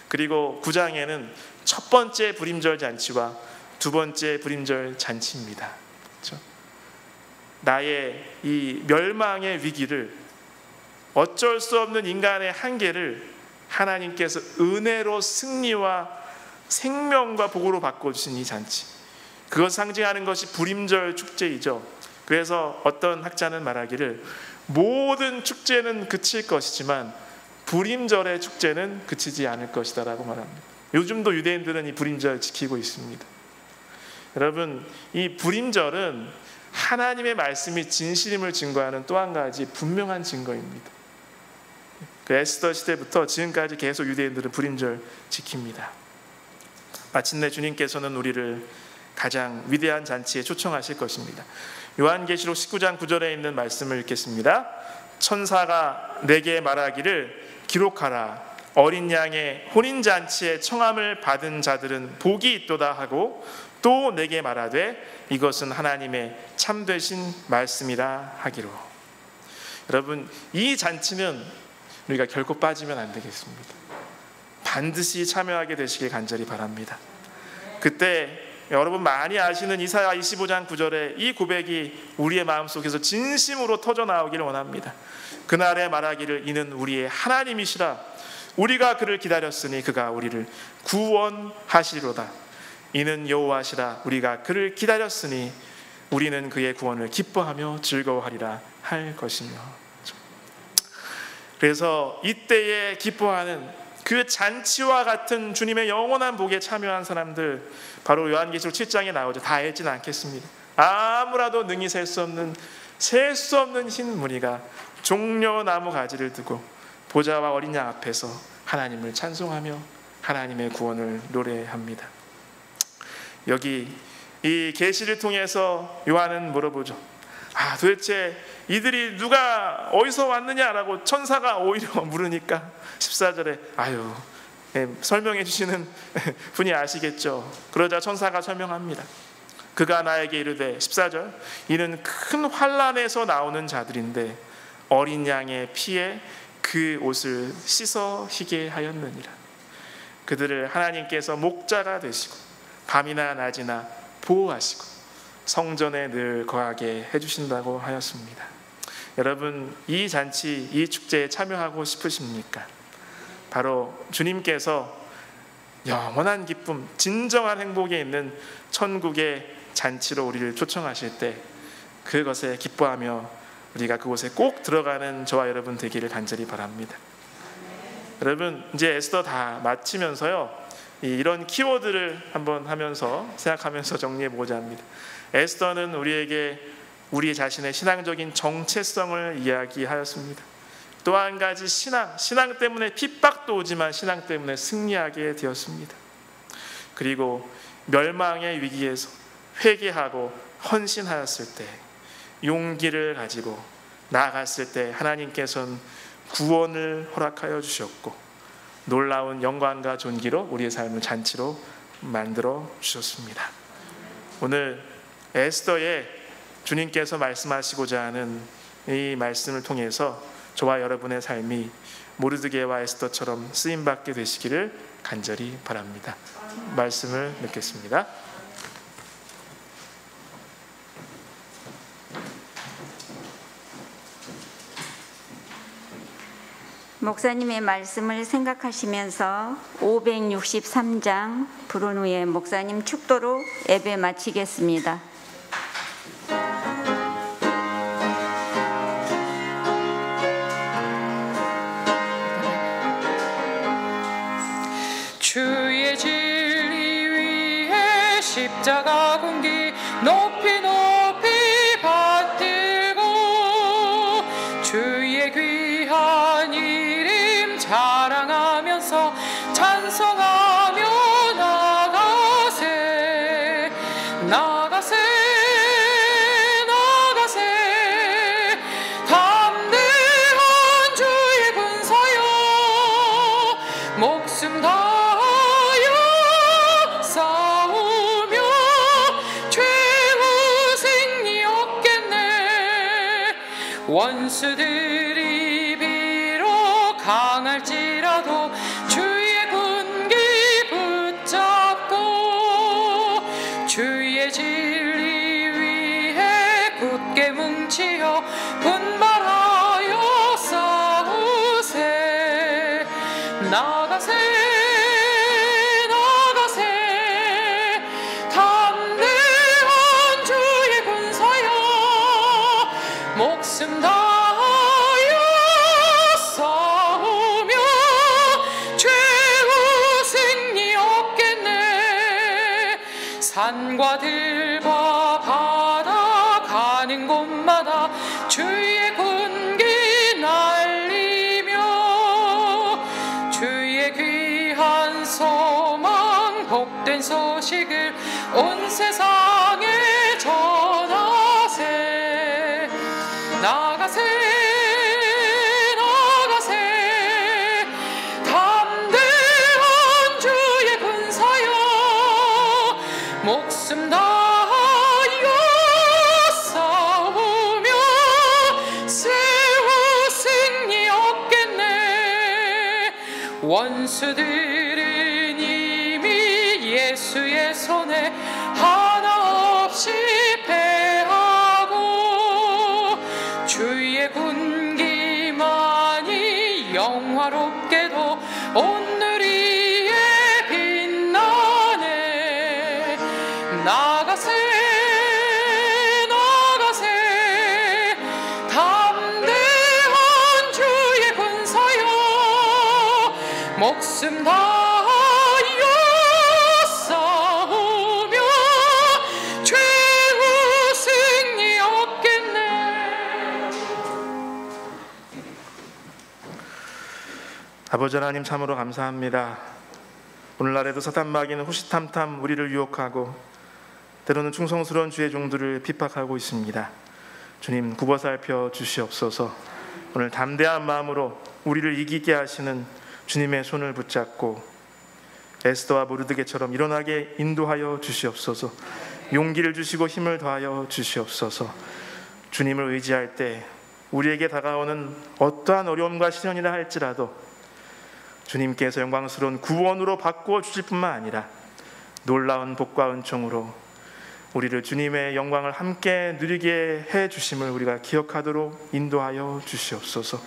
그리고 9장에는 첫 번째 불임절 잔치와 두 번째 불임절 잔치입니다. 그렇죠? 나의 이 멸망의 위기를, 어쩔 수 없는 인간의 한계를 하나님께서 은혜로 승리와 생명과 복으로 바꿔주신 이 잔치, 그것 상징하는 것이 불임절 축제이죠. 그래서 어떤 학자는 말하기를 모든 축제는 그칠 것이지만 불임절의 축제는 그치지 않을 것이다 라고 말합니다. 요즘도 유대인들은 이 불임절 지키고 있습니다. 여러분 이 불임절은 하나님의 말씀이 진실임을 증거하는 또 한 가지 분명한 증거입니다. 그 에스더 시대부터 지금까지 계속 유대인들은 불임절 지킵니다. 마침내 주님께서는 우리를 가장 위대한 잔치에 초청하실 것입니다. 요한계시록 19장 9절에 있는 말씀을 읽겠습니다. 천사가 내게 말하기를 기록하라, 어린 양의 혼인잔치에 청함을 받은 자들은 복이 있도다 하고 또 내게 말하되 이것은 하나님의 참되신 말씀이라 하기로. 여러분, 이 잔치는 우리가 결코 빠지면 안 되겠습니다. 반드시 참여하게 되시길 간절히 바랍니다. 그때 여러분 많이 아시는 이사야 25장 9절에 이 고백이 우리의 마음속에서 진심으로 터져나오기를 원합니다. 그날에 말하기를 이는 우리의 하나님이시라, 우리가 그를 기다렸으니 그가 우리를 구원하시리로다. 이는 여호와시라, 우리가 그를 기다렸으니 우리는 그의 구원을 기뻐하며 즐거워하리라 할 것이며. 그래서 이때에 기뻐하는 그 잔치와 같은 주님의 영원한 복에 참여한 사람들, 바로 요한계시록 7장에 나오죠. 다 읽지는 않겠습니다. 아무라도 능히 셀 수 없는 흰 무리가 종려나무 가지를 두고 보좌와 어린 양 앞에서 하나님을 찬송하며 하나님의 구원을 노래합니다. 여기 이 계시를 통해서 요한은 물어보죠. 도대체 이들이 누가 어디서 왔느냐라고 천사가 오히려 물으니까 14절에 설명해 주시는 분이 아시겠죠. 그러자 천사가 설명합니다. 그가 나에게 이르되 14절 이는 큰 환난에서 나오는 자들인데 어린 양의 피에 그 옷을 씻어 희게 하였느니라. 그들을 하나님께서 목자가 되시고 밤이나 낮이나 보호하시고 성전에 늘 거하게 해주신다고 하였습니다. 여러분, 이 잔치, 이 축제에 참여하고 싶으십니까? 바로 주님께서 영원한 기쁨, 진정한 행복에 있는 천국의 잔치로 우리를 초청하실 때 그것에 기뻐하며 우리가 그곳에 꼭 들어가는 저와 여러분 되기를 간절히 바랍니다. 여러분, 이제 에스더 다 마치면서요, 이런 키워드를 한번 하면서 생각하면서 정리해보고자 합니다. 에스더는 우리에게 우리 자신의 신앙적인 정체성을 이야기하였습니다. 또 한 가지 신앙 때문에 핍박도 오지만 신앙 때문에 승리하게 되었습니다. 그리고 멸망의 위기에서 회개하고 헌신하였을 때 용기를 가지고 나아갔을 때 하나님께서는 구원을 허락하여 주셨고 놀라운 영광과 존귀로 우리의 삶을 잔치로 만들어 주셨습니다. 오늘 에스더의 주님께서 말씀하시고자 하는 이 말씀을 통해서 저와 여러분의 삶이 모르드게와 에스더처럼 쓰임받게 되시기를 간절히 바랍니다. 말씀을 듣겠습니다. 목사님의 말씀을 생각하시면서 563장 부른 후에 목사님 축도로 예배 마치겠습니다. 주의 진리 위에 십자가 군기 높이 높이 받들고 주의 귀한 이름 자랑하면서 찬송하며 나가세 나가세 나가세 담대한 주의 군사여 목숨 다하여 싸우며 최후 승리 얻겠네. 원수들이 비록 강할지라도 주의 군기 붙잡고 주의 진리 위에 굳게 뭉치어 분발하여 싸우세 나가세 나가세 담대한 주의 군사여 목숨 다하여 싸우며 최후 승리 얻겠네. 산과 들과 바다 가는 곳마다 주의 군기 날리며 주의 귀한 소망 복된 소식을 온 세상에 전하세 나가세 목숨 다하여 싸우며 세우 승리 얻겠네. 원수들은 이미 예수의 손에 하나 없이 패하고 주의 군기만이 영화롭게도 오늘 위에 빛나네. 나가세 나가세 담대한 주의 군사여 목숨 다하여 싸우며 최후 승리 얻겠네. 아버지 하나님, 참으로 감사합니다. 오늘날에도 사탄 마귀는 호시탐탐 우리를 유혹하고 때로는 충성스러운 주의 종들을 핍박하고 있습니다. 주님, 굽어살펴 주시옵소서. 오늘 담대한 마음으로 우리를 이기게 하시는 주님의 손을 붙잡고 에스더와 모르드게처럼 일어나게 인도하여 주시옵소서. 용기를 주시고 힘을 더하여 주시옵소서. 주님을 의지할 때 우리에게 다가오는 어떠한 어려움과 시련이라 할지라도 주님께서 영광스러운 구원으로 바꾸어 주실 뿐만 아니라 놀라운 복과 은총으로 우리를 주님의 영광을 함께 누리게 해 주심을 우리가 기억하도록 인도하여 주시옵소서.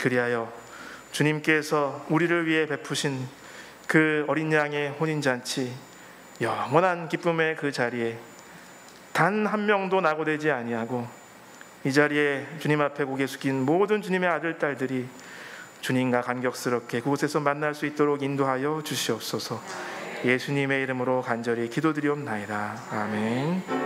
그리하여 주님께서 우리를 위해 베푸신 그 어린 양의 혼인잔치, 영원한 기쁨의 그 자리에 단 한 명도 낙오되지 아니하고 이 자리에 주님 앞에 고개 숙인 모든 주님의 아들 딸들이 주님과 감격스럽게 그곳에서 만날 수 있도록 인도하여 주시옵소서. 예수님의 이름으로 간절히 기도드리옵나이다. 아멘.